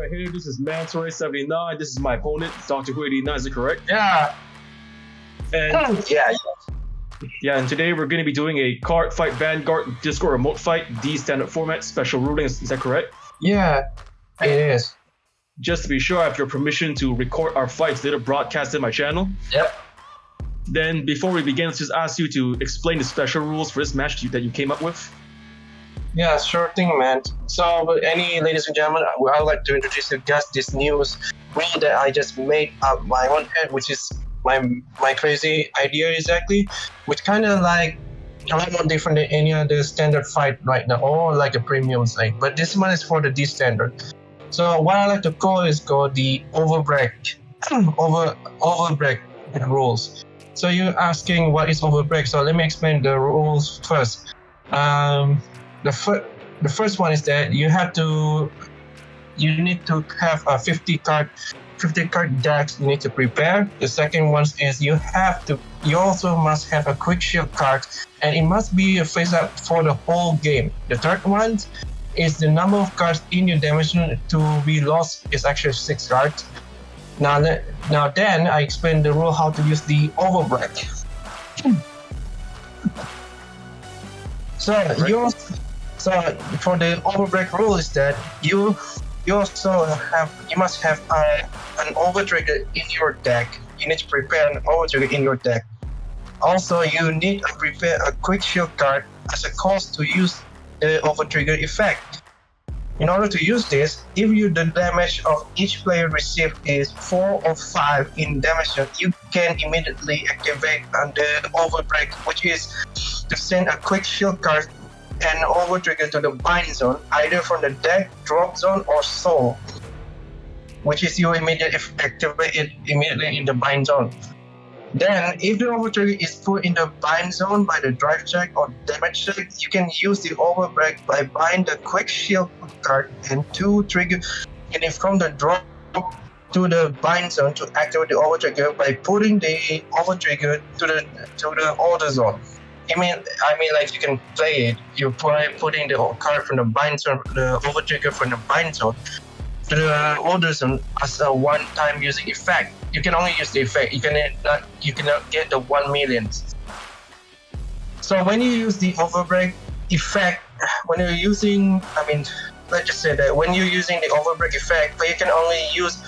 Hey, this is mantaray79. This is my opponent, DrWho89. Is it correct? Yeah. And Yeah. yeah, and today we're going to be doing a Cardfight Vanguard Discord remote fight, D standard format, special ruling. Is that correct? Yeah. It is. Just to be sure, I have your permission to record our fights later broadcast in my channel. Yep. Then, before we begin, let's just ask you to explain the special rules for this match that you came up with. Yeah, sure thing, man. So, ladies and gentlemen, I would like to introduce you guys this new rule that I just made up my own head, which is my crazy idea exactly, which kind of like a lot more different than any other standard fight right now, or like a premium thing. But this one is for the D standard. So what I like to call the Overbreak, Overbreak rules. So you're asking what is Overbreak? So let me explain the rules first. The first one is that you need to have a 50 card decks you need to prepare. The second one is you also must have a quick shield card, and it must be a face up for the whole game. The third one is the number of cards in your dimension to be lost is actually 6 cards. Now then I explain the rule how to use the Overbreak. So for the Overbreak rule is that you must have an Overtrigger in your deck. You need to prepare an Overtrigger in your deck. Also, you need to prepare a quick shield card as a cost to use the Overtrigger effect. In order to use this, if the damage of each player received is 4 or 5 in damage, you can immediately activate the Overbreak, which is to send a quick shield card and Overtrigger to the bind zone, either from the deck, drop zone, or soul, which is you immediately activate it immediately in the bind zone. Then, if the Overtrigger is put in the bind zone by the drive check or damage check, you can use the Overbreak by buying the quick shield card and 2 trigger, and if from the drop to the bind zone to activate the Overtrigger by putting the Overtrigger to the order zone. I mean, like you can play it. You putting the card from the bind zone, the Overtrigger from the bind zone to the order zone as a one-time using effect. You can only use the effect. You cannot get the 1 million. So when you use the Overbreak effect, let's just say that when you're using the Overbreak effect, you can only use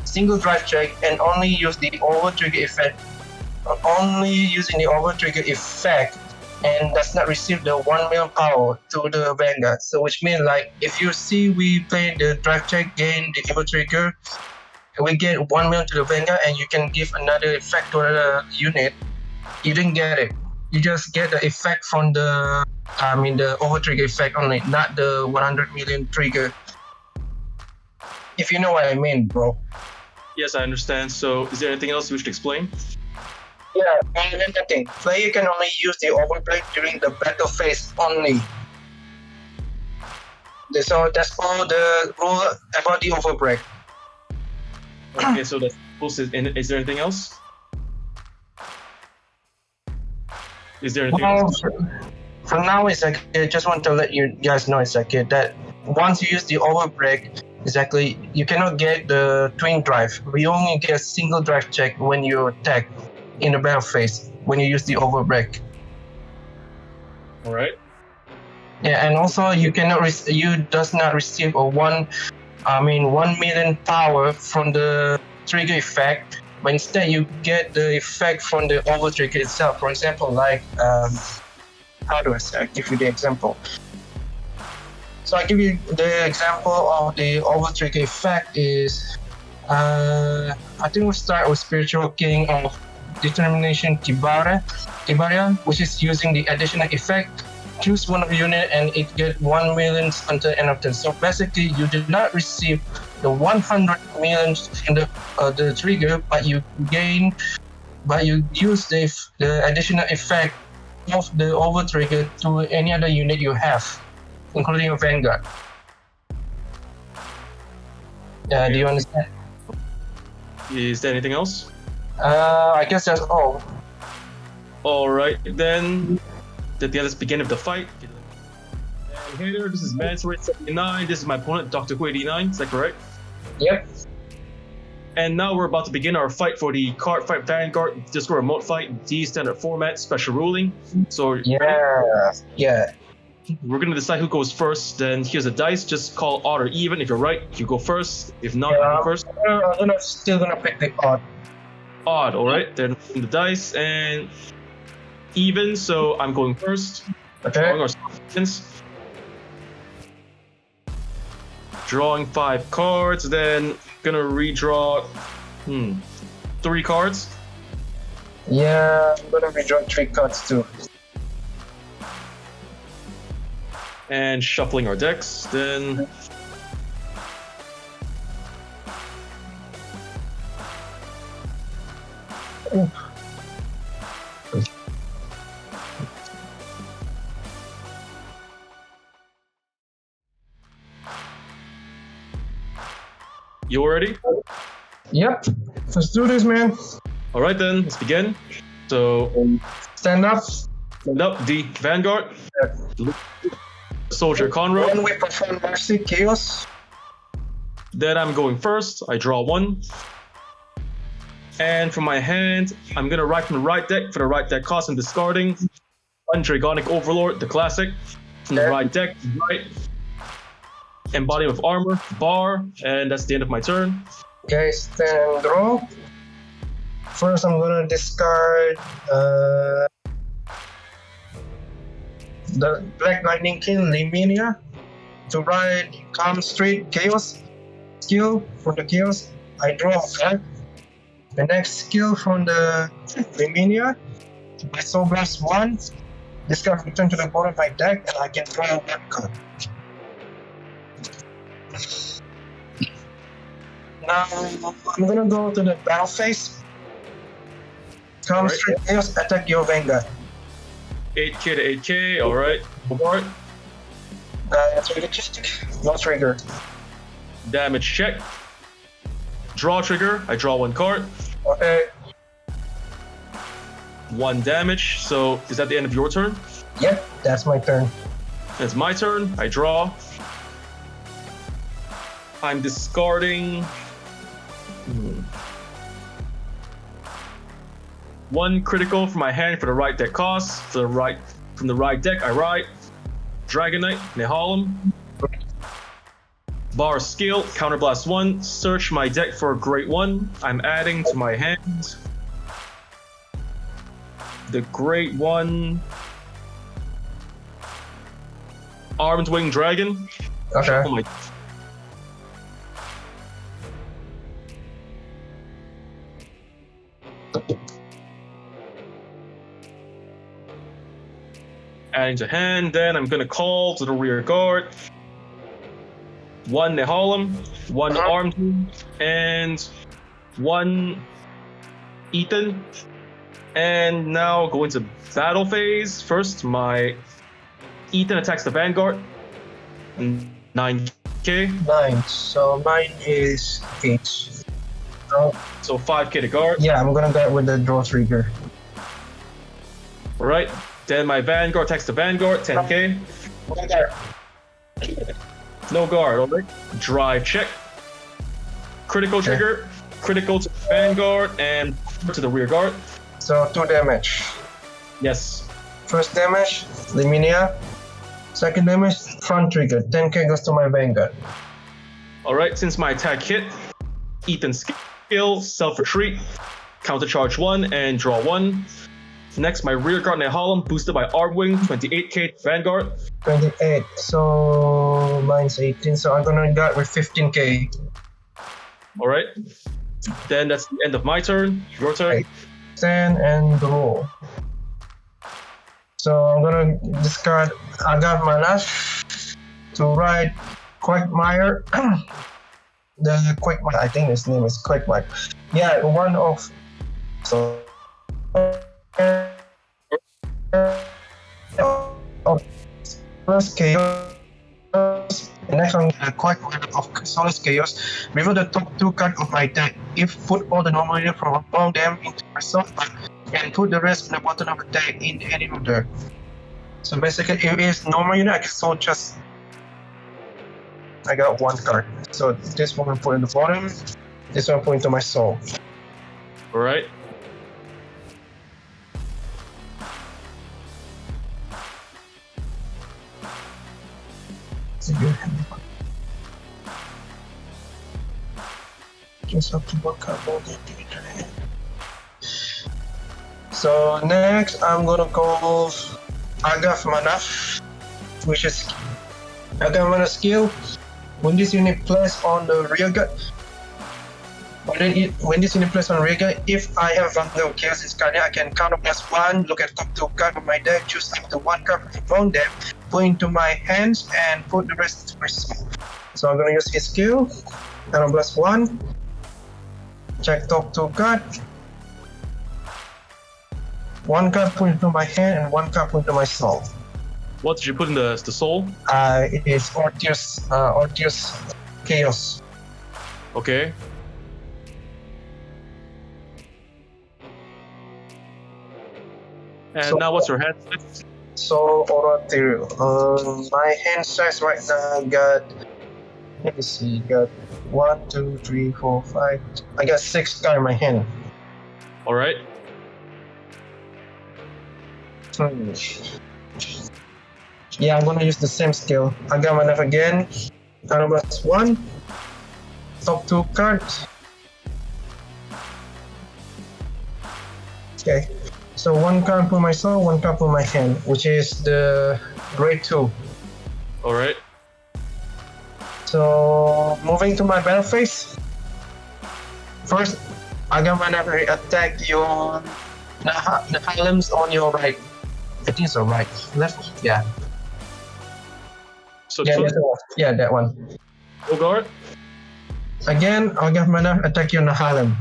single drive check and only use the Overtrigger effect. Only using the Overtrigger effect and does not receive the 1 million power to the Vanguard. So which means like if you see we play the drive check gain the Overtrigger, we get 1 million to the Vanguard and you can give another effect to the unit. You didn't get it. You just get the effect from the Overtrigger effect only, not the 100 million trigger. If you know what I mean, bro. Yes, I understand. So, is there anything else we should explain? Yeah, and then the thing, player can only use the Overbreak during the battle phase only. So that's all the rule about the Overbreak. Okay, so that's is there anything else? Is there anything else? For now, it's like I just want to let you guys know exactly that once you use the Overbreak, exactly you cannot get the twin drive. We only get a single drive check when you attack in the battle phase when you use the Overbreak. All right. Yeah, and also you does not receive a 1 million power from the trigger effect, but instead you get the effect from the Overtrigger itself. For example, like how do I say? I give you the example. So I give you the example of the Overtrigger effect is I think we'll start with Spiritual King of Determination Tibaria, which is using the additional effect. Choose one of the unit and it get 1 million until end of turn. So basically, you did not receive the 100 million in the trigger, but you use the additional effect of the Overtrigger to any other unit you have, including your Vanguard. Do you understand? Is there anything else? I guess that's all. All right, then let's begin with the fight. And hey there, this is mantaray79. This is my opponent, DrWho89. Is that correct? Yep. And now we're about to begin our fight for the Cardfight Vanguard Discord Remote Fight D standard format special ruling. So Yeah. we're gonna decide who goes first. Then here's a dice. Just call odd or even. If you're right, you go first. If not, I go first. I'm still gonna pick the odd. Odd, all right. Then the dice and even. So I'm going first. Okay. Drawing 5 cards. Then gonna redraw 3 cards. Yeah, I'm gonna redraw 3 cards too. And shuffling our decks. Then you ready? Yep. Let's do this, man. All right then, let's begin. So Stand up. stand up, the Vanguard. Soldier Conroe. When we perform Mercy Kheios. Then I'm going first. I draw 1. And from my hand, I'm gonna write from the right deck. For the right deck cost, I'm discarding 1 Dragonic Overlord, the classic. From the right deck, right. Embodiment of Armor, bar, and that's the end of my turn. Okay, stand draw. First, I'm gonna discard the Black Lightning King Liminia to ride Calm Street Kheios skill for the Kheios. I draw a card. The next skill from the Liminia, I Overbreak 1. Discard return to the bottom of my deck, and I can draw 1 card. Now I'm gonna go to the battle phase. Calm Street Kheios, attack your Vanguard. 8k to 8k, alright. Bogart. Trigger check. No trigger. Damage check. Draw trigger, I draw 1 card. Okay. 1 damage, so is that the end of your turn? Yep, that's my turn. It's my turn, I draw. I'm discarding 1 critical from my hand for the right deck cost. From the right deck, I write Dragonic, Nehalem. Bar skill, counterblast 1. Search my deck for a Great One. I'm adding to my hand the Great One. Armed Wing Dragon. Okay. Oh my. Adding to hand, then I'm gonna call to the rear guard. 1 Nehalem, 1 Armed, and 1 Ethan. And now go into battle phase. First, my Ethan attacks the Vanguard. 9k. 9. So mine is 8. So 5k to guard. Yeah, I'm gonna get with the draw trigger. Alright. Then my Vanguard attacks the Vanguard. 10k. No guard, alright. Drive check. Critical trigger. Critical to the Vanguard and to the rear guard. So 2 damage. Yes. First damage, Liminia. Second damage, front trigger. 10k goes to my Vanguard. Alright, since my attack hit, Ethan skill, self-retreat, countercharge 1 and draw 1. Next, my rear guard Nehalem, boosted by Armwing, 28k Vanguard. 28, so mine's 18, so I'm gonna guard with 15k. Alright. Then that's the end of my turn. Your turn. Right. Stand and roll. So I'm gonna discard. I got my last to ride Quagmire. The Quagmire, I think his name is Quagmire. Yeah, 1 of. So. First Kheios. The next one, Quagmire of Solus Kheios. Reveal the top 2 cards of my deck. If put all the normal units from among them into my soft deck, and put the rest on the bottom of the deck in any order. So basically, if it's normal unit, I got 1 card. So this one put in the bottom. This one put into my soul. All right. Just have to work out all the data. So next, I'm gonna call Agaf Mana, which is Agaf Mana skill. When this unit plays on the rear guard, when this unit plays on rear guard, if I have Vanguard Kheios this card, I can counter +1, look at top 2 card of my deck, choose up to 1 card from them, put into my hands, and put the rest into my soul. So I'm gonna use his skill, counter +1, check top 2 card. 1 card put into my hand and 1 card put into my soul. What did you put in the soul? It is Ortius Kheios. Okay. And So- now what's your hand size? So Oratil. My hand size right now got. Let me see. Got 1, 2, 3, 4, 5. I got 6 cards in my hand. All right. Yeah, I'm gonna use the same skill. I got my knife again. Counter +1. Top 2 cards. Okay. So 1 card for my soul, 1 card for my hand, which is the grade 2. All right. So moving to my battle phase. First, I got my knife attack your Nahalims on your right. I think it's right. Left? Yeah. So Yeah, two, that's the one. Yeah, that one. full guard. Again, I'll get my knife attack your Nahalim.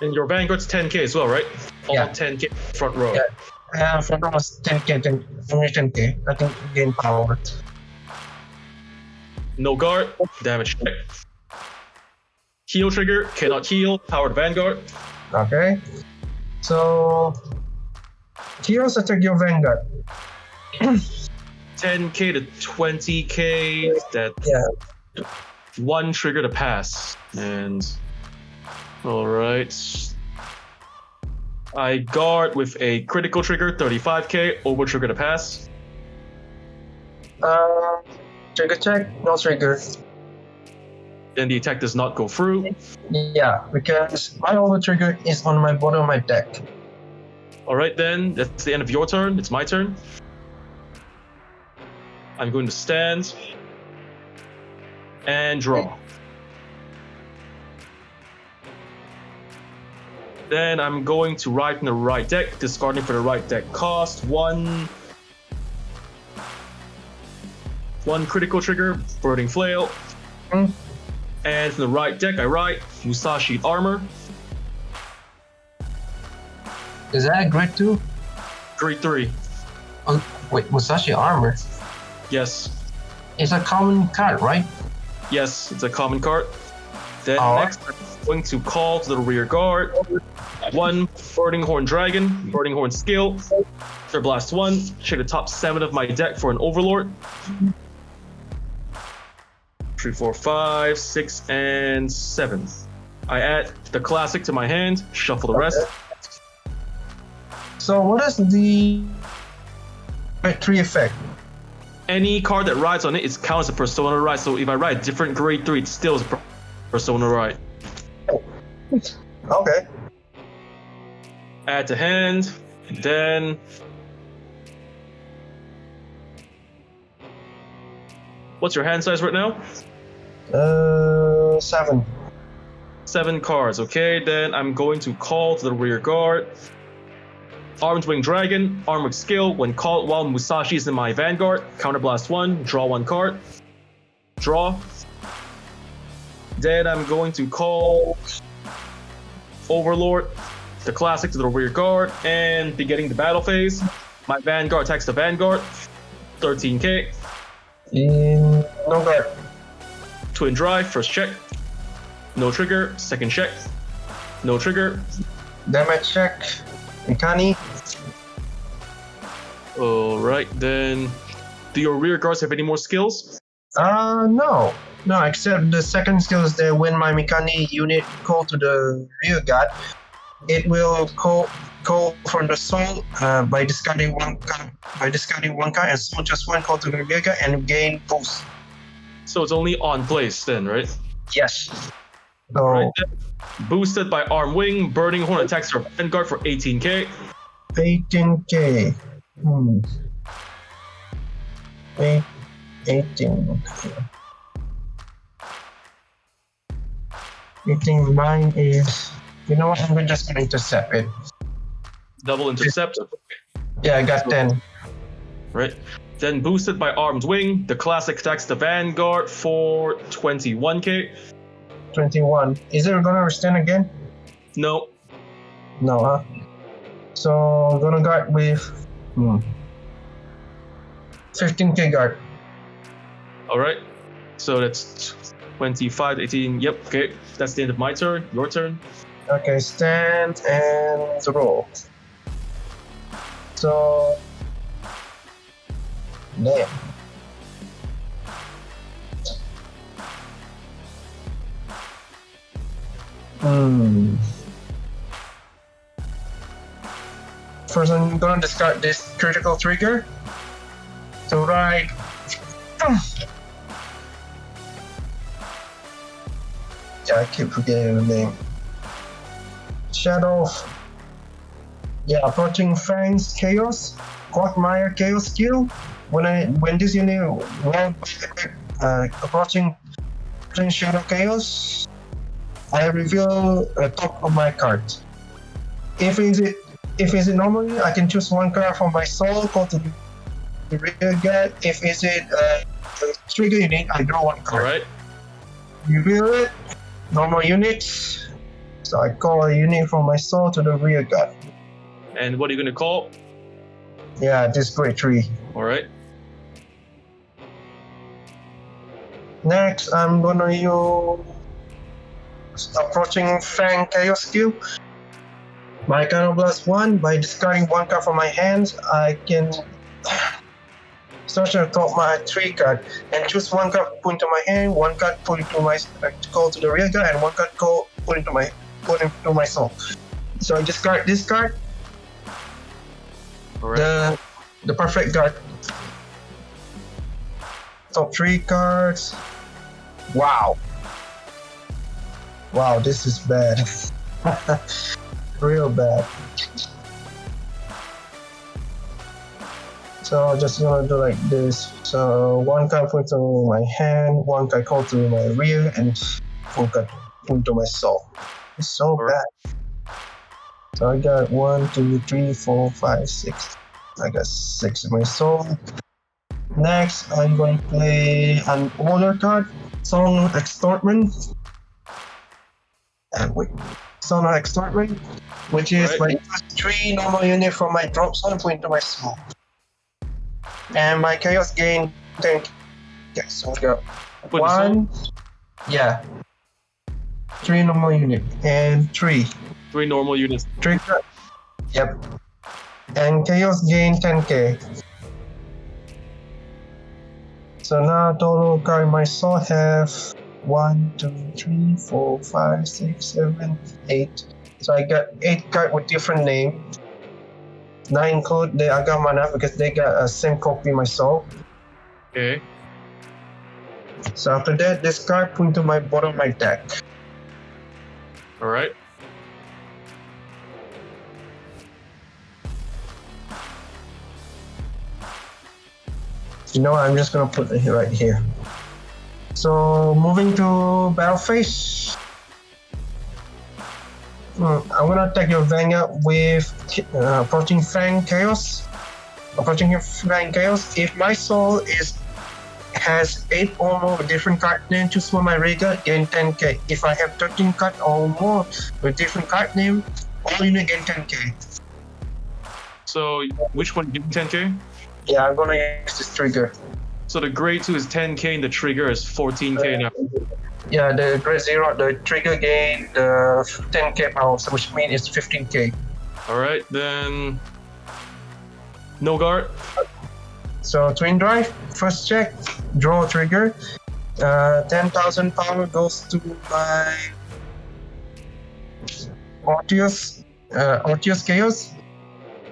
And your Vanguard's 10k as well, right? All Yeah. 10k front row. Yeah. Front row was 10k, only 10k. I think gain power. No guard, damage check. Heal trigger, cannot heal, powered Vanguard. Okay. So, heroes attack your Vanguard. 10k to 20k, that Yeah. 1 trigger to pass. And alright. I guard with a critical trigger, 35k, over trigger to pass. Trigger check, no trigger. Then the attack does not go through. Yeah, because my over trigger is on my bottom of my deck. Alright then, that's the end of your turn. It's my turn. I'm going to stand and draw. Then I'm going to write in the right deck, discarding for the right deck cost. One critical trigger, Burning Flail. Mm. And from the right deck, I write Musashi Armor, Is that a grade 2? grade 3. Oh, wait, Musashi Armor? Yes, It's a common card, right? yes, it's a common card. Then Alright. next, I'm going to call to the rear guard. 1 Burning Horn Dragon, Burning Horn skill. Third blast 1, check the top 7 of my deck for an Overlord. 3, 4, 5, 6, and 7. I add the classic to my hand, shuffle the rest. So what is the grade 3 effect? Any card that rides on it is counted as a Persona ride, so if I ride different grade 3, it still is a Persona ride. Okay. Add to hand, then what's your hand size right now? 7. 7 cards, okay? Then I'm going to call to the rear guard. Armed Wing Dragon, Armored Skill. When called while Musashi is in my Vanguard, Counterblast 1, draw 1 card. Draw. Then I'm going to call Overlord, the classic, to the rear guard, and beginning the battle phase. My Vanguard attacks the Vanguard, 13k. In no guard. Twin Drive, first check. No trigger, second check. No trigger. Damage check. Mikani. Alright, then do your rear guards have any more skills? No. No, except the second skill is that when my Mikani unit call to the rear guard, it will call from the soul by discarding one card. And soul just one call to the rear guard and gain boost. So it's only on place then, right? Yes. So Right then. Boosted by Arm Wing, Burning Horn attacks your Vanguard for 18k. 18k. 18. 18 mine is. You know what? I'm just gonna intercept it. Double intercept. Yeah, I got 10. Right. Then boosted by Armed Wing, the classic attacks the Vanguard for 21k. 21. Is it gonna withstand again? No. No, huh? So I'm gonna guard with 15k guard. Alright. So that's 25, 18. Yep, okay. That's the end of my turn. Your turn. Okay, stand and roll. So damn. First, I'm gonna discard this critical trigger. So right. Yeah, I keep forgetting the name. Shadow. Yeah, approaching Fangs Kheios. Quagmire Kheios skill. When this unit rolled approaching Shadow Kheios, I reveal a top of my card. If it's normally, I can choose one card from my soul, call to the rear guard. If it's a trigger unit, I draw one card. Alright. Reveal it. Normal units. So I call a unit from my soul to the rear guard. And what are you gonna call? Yeah, this great tree. Alright. Next, I'm gonna use approaching Fang Kheios skill. My Counterblast 1, by discarding one card from my hands, I can search the top of my 3 card and choose one card put into my hand, one card put into my call to the rear guard, and one card put into my soul. So I discard this card. Alright. The perfect guard. Top 3 cards. Wow. Wow, this is bad. Real bad. So just gonna do like this. So one card put to my hand, one card call to my rear, and one card put to my soul. It's so bad. So I got 1, 2, 3, 4, 5, 6. I got 6 in my soul. Next, I'm going to play an older card, Song Extortment. And wait, Song Extortment, which is my 3 normal unit from my drop zone put into my soul. And my Kheios gain 10. Okay, so we got 1. Yeah. 3 normal unit and 3. 3 normal units. 3 card. Yep. And Kheios gain 10k. So now total card in my soul have 1, 2, 3, 4, 5, 6, 7, 8. So I got 8 cards with different name. 9 include the Agamana because they got a same copy in my soul. Okay. So after that, this card put into my bottom of my deck. Alright. You know what, I'm just gonna put it right here. So moving to battle phase. I'm gonna attack your Vanguard with approaching Fang Kheios. Approaching your Fang Kheios. If my soul has 8 or more with different card name, choose one my rear, gain 10k. If I have 13 cards or more with different card name, all unit gain 10k. So which one give me 10k? Yeah, I'm gonna use this trigger. So the grade 2 is 10k and the trigger is 14k now. Yeah, the grade 0, the trigger gain the 10k power, so which means it's 15k. Alright, then no guard. So twin drive, first check, draw trigger. 10,000 power goes to my Ortius Kheios.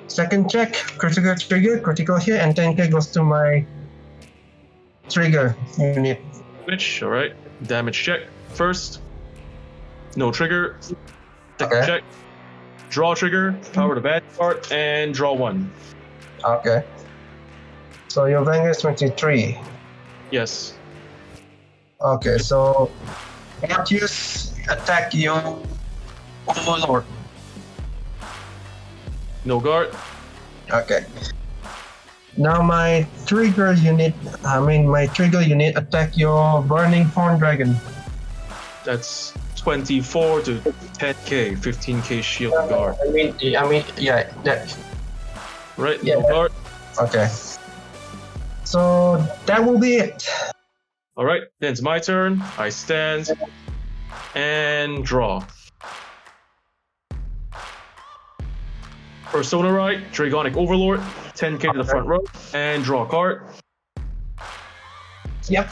Second check, critical trigger, critical hit, and 10k goes to my trigger unit. Damage, alright. Damage check. First, no trigger. Second check. Draw trigger, power to Vanguard, and draw 1. Okay. So your Vanguard is 23. Yes. Okay, so Ortius attack your Overlord. No guard. Okay. Now my trigger unit attack your Burning Horn Dragon. That's 24 to 10k, 15k shield guard. Yeah, that. Right, Yeah. no guard. Okay. So that will be it. Alright, then it's my turn. I stand and draw. Persona right, Dragonic Overlord, 10k to the front row, and draw a card. Yep.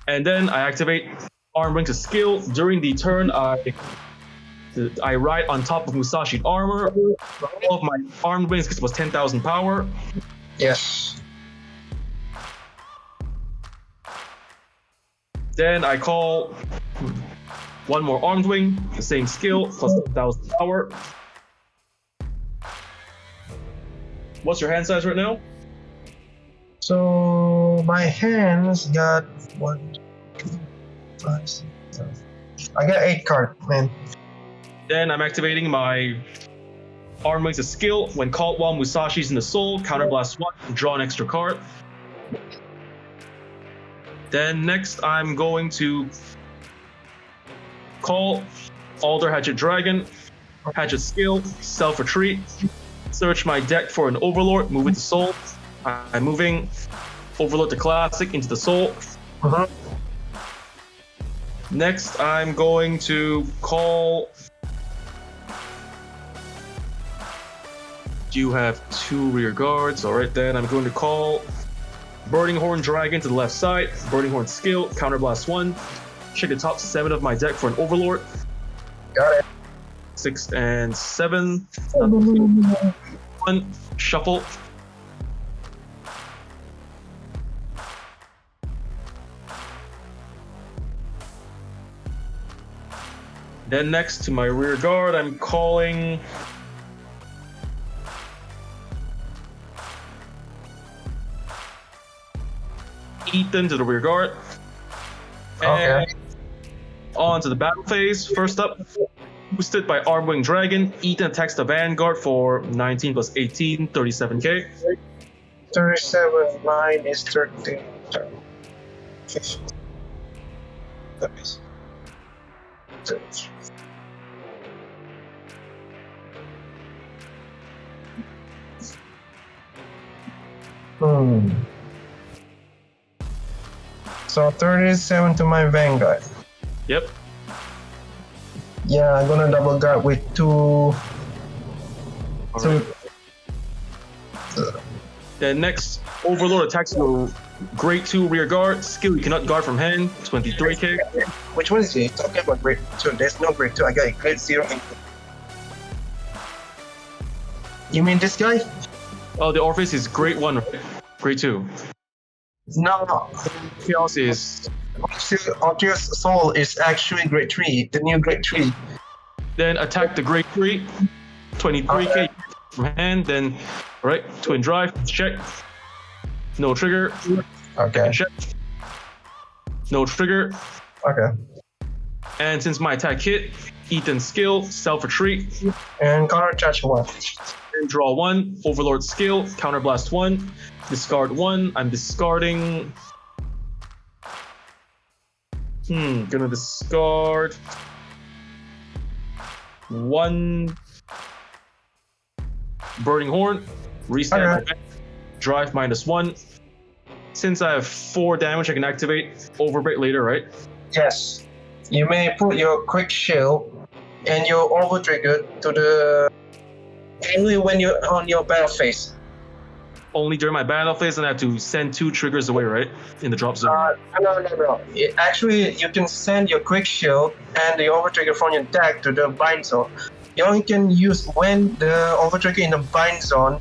And then I activate Arm Wings as skill. During the turn, I ride on top of Musashi armor. All of my armed wings because it was 10,000 power. Yes. Then I call one more armed wing, the same skill, plus 10,000 power. What's your hand size right now? So my hands got 1, 2, 5, 6, 7. I got 8 cards, man. Then I'm activating my Arm Wings as skill. When called while Musashi's in the soul, counterblast 1, draw an extra card. Then next I'm going to call Alder Hatchet Dragon, Hatchet skill, self-retreat, search my deck for an Overlord, move it to soul. I'm moving Overlord to classic into the soul. Next I'm going to call... You have 2 rear guards. Alright, then I'm going to call Burning Horn Dragon to the left side. Burning Horn skill, counterblast 1. Check the top 7 of my deck for an Overlord. Got it. 6 and 7. 1. Shuffle. Then next to my rear guard, I'm calling... Ethan to the rear guard. And on to the battle phase. First up, boosted by Armwing Dragon, Ethan attacks the Vanguard for 19 plus 18, 37k. 37, 9 is 13. 15. That is 13. So 37 to my Vanguard. Yep. Yeah, I'm gonna double guard with 2. Right. Then next, Overlord attacks your Grade 2 rear guard. Skill you cannot guard from hand, 23k. Which one is he talking about? Grade 2. There's no grade 2. I got a grade 0. You mean this guy? Oh, the Orpheus is Grade 1, right? Grade 2. No. Kheios is... Orpheus Soul is actually grade 3. The new grade 3. Then attack the Grade 3, 23k from hand. Then, alright, Twin Drive, check. No trigger. Okay. Check. No trigger. Okay. And since my attack hit, Ethan's skill, self-retreat. And counter charge 1. And draw 1. Overlord skill, counterblast 1. Discard 1. I'm discarding... Gonna discard... 1... Burning Horn. Restand my back. Drive -1. Since I have 4 damage, I can activate Overbreak later, right? Yes. You may put your quick shield and your over trigger to the only when you're on your battle phase. only during my battle phase, and I have to send 2 triggers away, right? In the drop zone. No. Actually, you can send your quick shield and the overtrigger from your deck to the bind zone. You only can use when the overtrigger in the bind zone.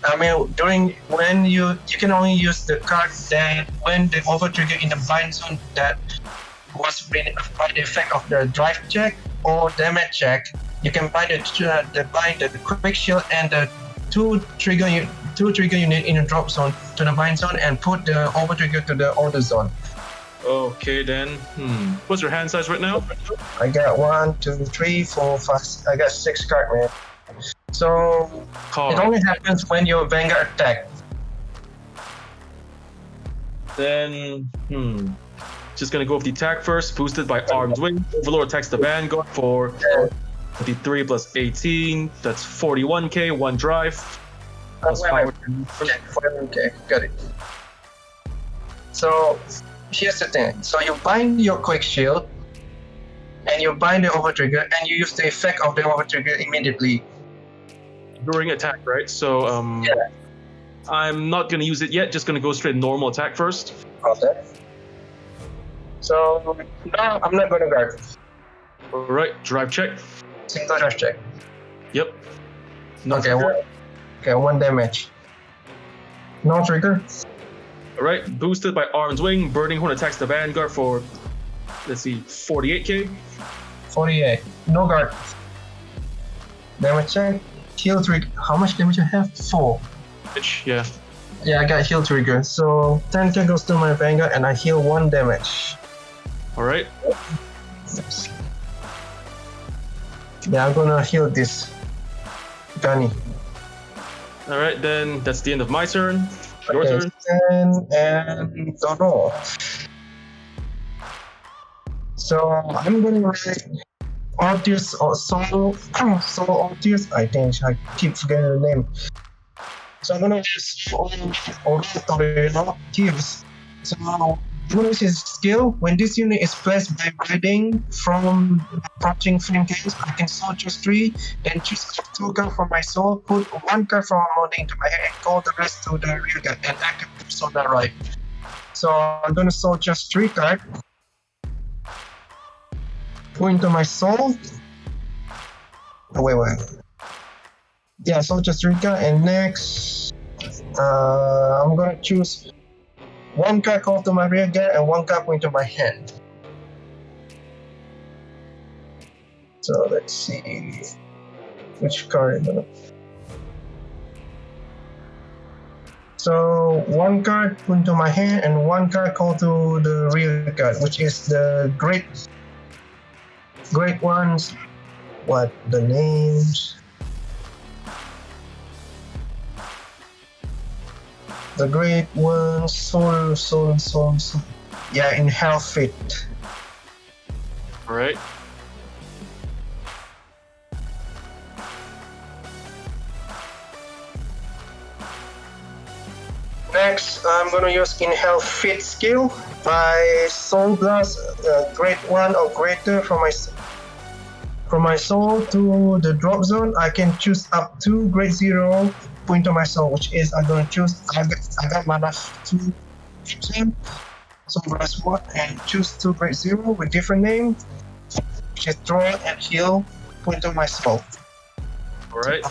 I mean, during when you can only use the card that when the overtrigger in the bind zone that was by the effect of the drive check or damage check. You can bind the quick shield and the two trigger unit in the drop zone to the bind zone and put the overtrigger to the order zone. Okay then. What's your hand size right now? I got 1, 2, 3, 4, 5. I got 6 cards, man. So it only happens when your Vanguard attack. Then just gonna go with the attack first, boosted by Armed Wing. Overlord attacks the Vanguard for 23 plus 18. That's 41k, 1 drive. Plus 5. Okay, got it. So here's the thing. So you bind your quick shield and you bind the overtrigger and you use the effect of the overtrigger immediately. During attack, right? So I'm not gonna use it yet, just gonna go straight normal attack first. Okay. So now I'm not gonna guard. Alright, drive check. Single drive check. Yep. No Okay, trigger. 1 damage. No trigger. Alright, boosted by Armed Wing. Burning Horn attacks the Vanguard for, let's see, 48k. 48. No guard. Damage check. Heal trigger. How much damage I have? 4. Yeah. Yeah, I got heal trigger. So 10k goes to my Vanguard and I heal 1 damage. Alright. Yeah, I'm gonna heal this Gunny. Alright, then that's the end of my turn. Your Okay, turn. and don't know. So I'm gonna write Altius or Solo Altius. I think I keep forgetting the name. So I'm gonna use Altius. So I'm gonna use his skill. When this unit is placed by riding from approaching flame case, I can soldier 3, then choose 2 cards from my soul, put 1 card from mounting into my hand, and call the rest to the rear guard and activate persona right. So I'm gonna soldier 3 cards. Go into my soul. Oh, wait. Yeah, soldier 3 card, and next I'm gonna choose 1 card call to my rear guard and 1 card go into my hand. So let's see which card I'm gonna. So 1 card go into my hand and 1 card call to the rear guard, which is the great ones. What the names? The great ones, soul. Yeah, in health fit. Alright. Next, I'm gonna use in health fit skill by Soul Blast, grade 1 or greater from my soul to the drop zone. I can choose up to grade 0 point on my soul, which is I'm gonna choose. I got mana 2, so press 1 and choose 2 grade 0 with different name, which is draw and heal point on my soul. Alright.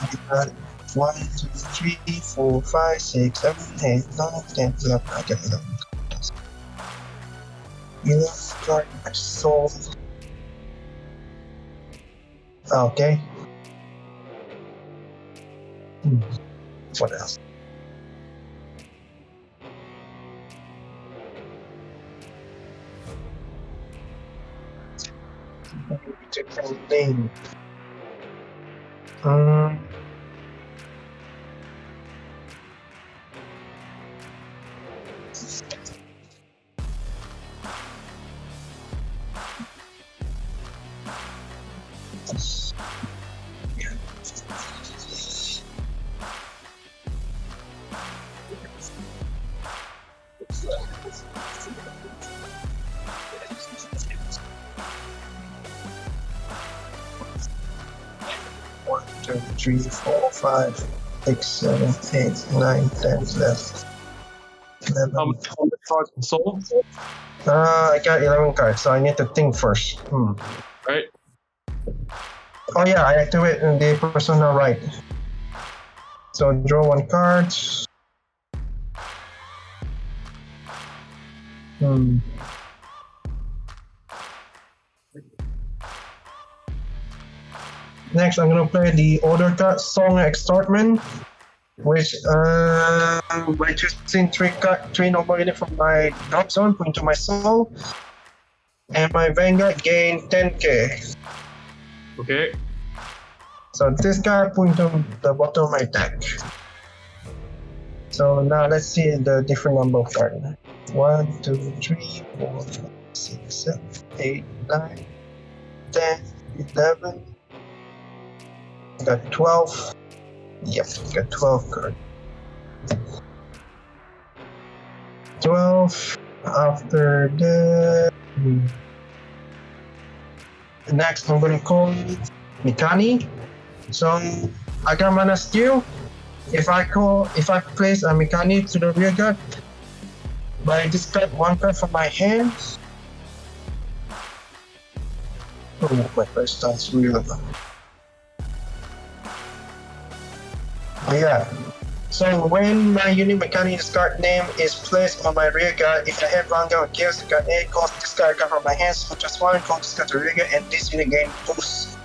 1, 2, 3, 4, 5, 6, 7, 8, 9, 10, 11. I get 11. 11 card my soul. Okay. What else? Different name. One, two, three, four, 5. 6, 7, 8, 9, 10, 11. How many cards in soul? I got 11 cards, so I need to think first. Right. Oh yeah, I activate the persona right. So draw 1 card. Next, I'm gonna play the order card Song Extortment, which by choosing 3 normal unit from my drop zone, put into my soul, and my Vanguard gain 10k. Okay. So this card put into the bottom of my deck. So now let's see the different number of cards. 1, 2, 3, 4, 5, 6, 7, 8, 9, 10, 11. Got 12. Yep, got 12 cards. 12. After that, next I'm gonna call Mikani. So I got mana steal. If I place a Mikani to the rear guard, but I discard 1 card from my hand. Oh, my first starts real. Oh yeah. So when my unit Mikani discard name is placed on my rear guard, if I have Vanguard or Kheios, card A cost discard card from my hand, so just 1 call discard to rear guard, and this unit gain boost.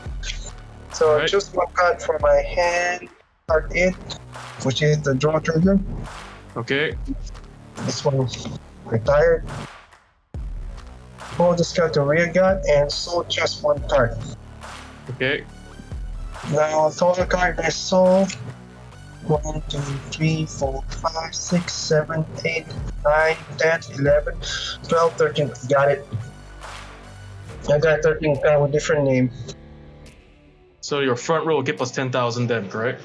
So Right. choose 1 card from my hand, card 8, which is the draw trigger. Okay. This one is retired. Pull discard to rear guard and soul just 1 card. Okay. Now total card I sold 1, 2, 3, 4, 5, 6, 7, 8, 9, 10, 11, 12, 13. Got it. I got 13 card with different name. So your front row will get plus 10,000 then, correct?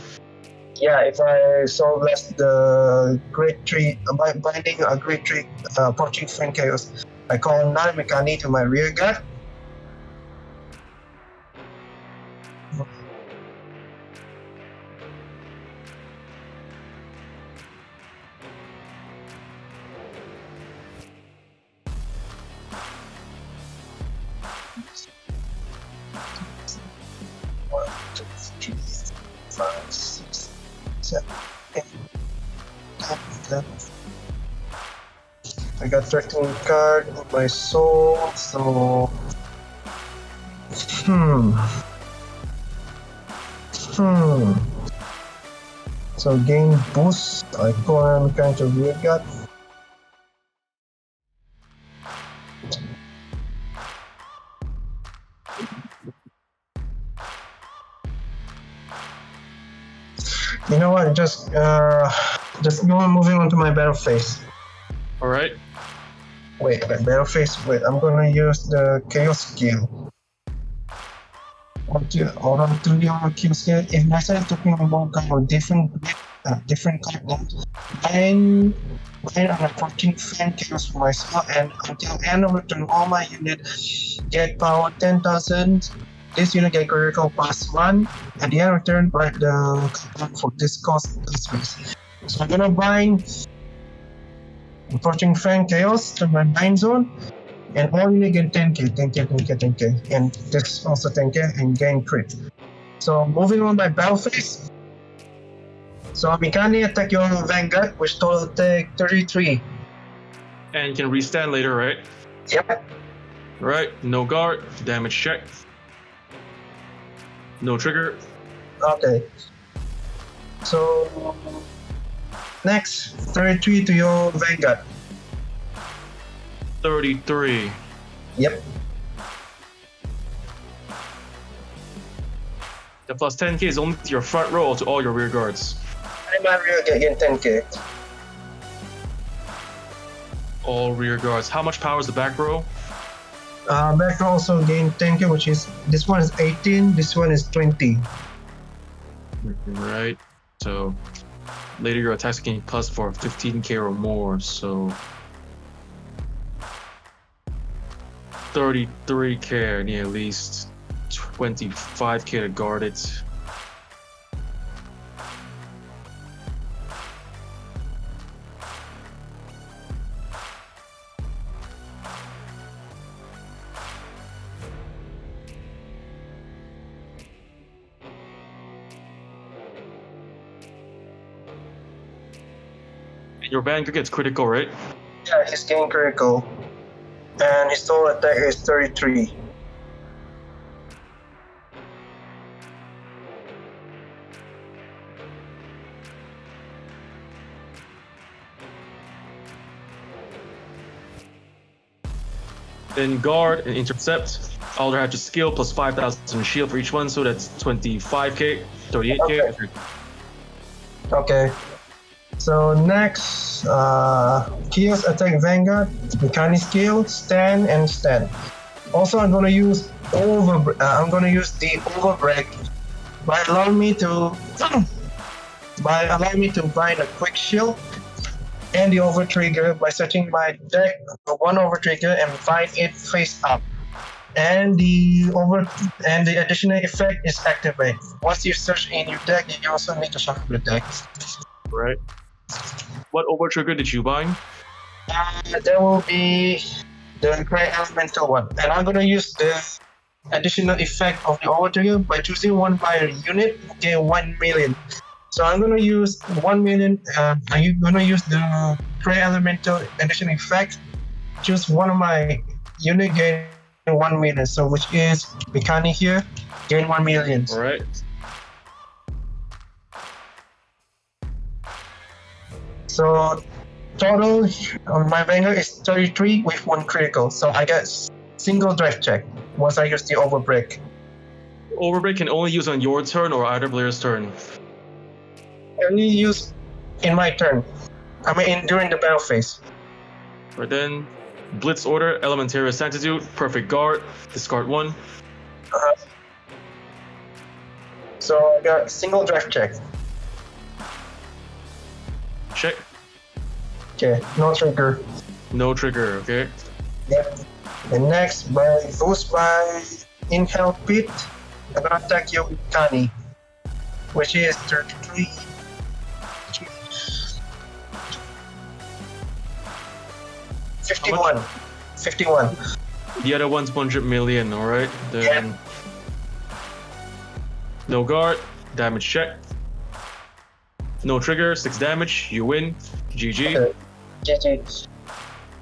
Yeah, if I sold less the grade 3, binding a grade 3 approaching Fangs Kheios, I call 9 Mikani to my rear guard. One, 2, 3, 5, 6, 7, 8, 9, 11. I got 13 card in my soul, so So gain boost. I call I'm kind of rear guard. You know what? Just go on moving on to my battle phase. All right. Wait, battle phase. Wait, I'm gonna use the Kheios skill. Hold on to your Kheios skill. If myself talking about kind of different card names, bind on approaching Fangs Kheios for myself, and until end of return, all my unit get power 10,000. This unit get critical +1. At the end of turn, write the command for this cost space. So I'm gonna bind approaching Fangs Kheios to my bind zone, and all unit get 10k, 10k, 10k, 10k, and this also 10k and gain crit. So moving on by battle phase. So Mikani attack your Vanguard, which total take 33. And can restand later, right? Yep. Right. No guard. Damage check. No trigger. Okay. So next, 33 to your Vanguard. 33. Yep. The plus 10k is only to your front row to all your rear guards. I'm not real getting 10k. All rear guards. How much power is the back row? Back row also gain 10k, which is this one is 18, this one is 20. Right. So later your attacks gain plus for 15k or more. So 33k. I need at least 25k to guard it. Your Vanguard gets critical, right? Yeah, he's getting critical. And his total attack is 33. Then guard and intercept. I'll have to skill plus 5,000 shield for each one, so that's 25k, 38k. Okay. Okay. So next, Kheios attack Vanguard, mechanic skill, stand and stand. Also, I'm gonna use the Overbreak by allowing me to bind a quick shield, and the Overtrigger by setting my deck one Overtrigger and bind it face up. And the additional effect is activate. Once you search in your deck, you also need to shuffle the deck. Right. What Overtrigger did you bind? There will be the Gray Elemental one, and I'm gonna use the additional effect of the Overtrigger by choosing one player unit, gain 1 million. So I'm gonna use 1 million. I'm gonna use the Gray Elemental additional effect. Choose one of my unit, gain 1 million. So which is Mechanic here, gain 1 million. All right. So total on my Vanguard is 33 with 1 critical. So I get single drive check once I use the Overbreak. Overbreak can only use on your turn or either player's turn. Only use in my turn. I mean during the battle phase. Right then, Blitz Order, Elementary Sanctitude, Perfect Guard, discard 1. So I got single drive check. Check. Okay, no trigger. No trigger, okay? Yep. And next, by Inhale Pit, I'm gonna attack you with Kani, which is 33. 51. 51. The other one's 100 million, alright? Then. Yeah. No guard, damage check. No trigger, 6 damage, you win. GG. Okay. GG.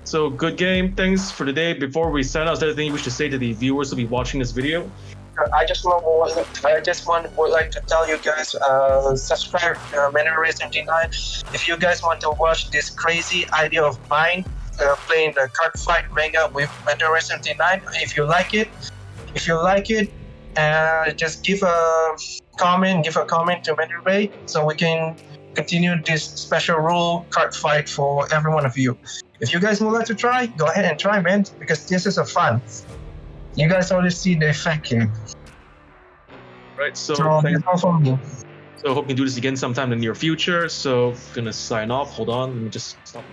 So, good game. Thanks for the day. Before we sign out, is there anything you wish to say to the viewers who will be watching this video? I just would like to tell you guys, subscribe to mantaray79 if you guys want to watch this crazy idea of mine, playing the Cardfight Vanguard with mantaray79. If you like it, just give a comment to Mantaray so we can continue this special rule card fight for every one of you. If you guys would like to try, go ahead and try, man, because this is a fun. You guys already see the effect here. Right, so that's all from me. So hope we can do this again sometime in the near future. So gonna sign off. Hold on, let me just stop.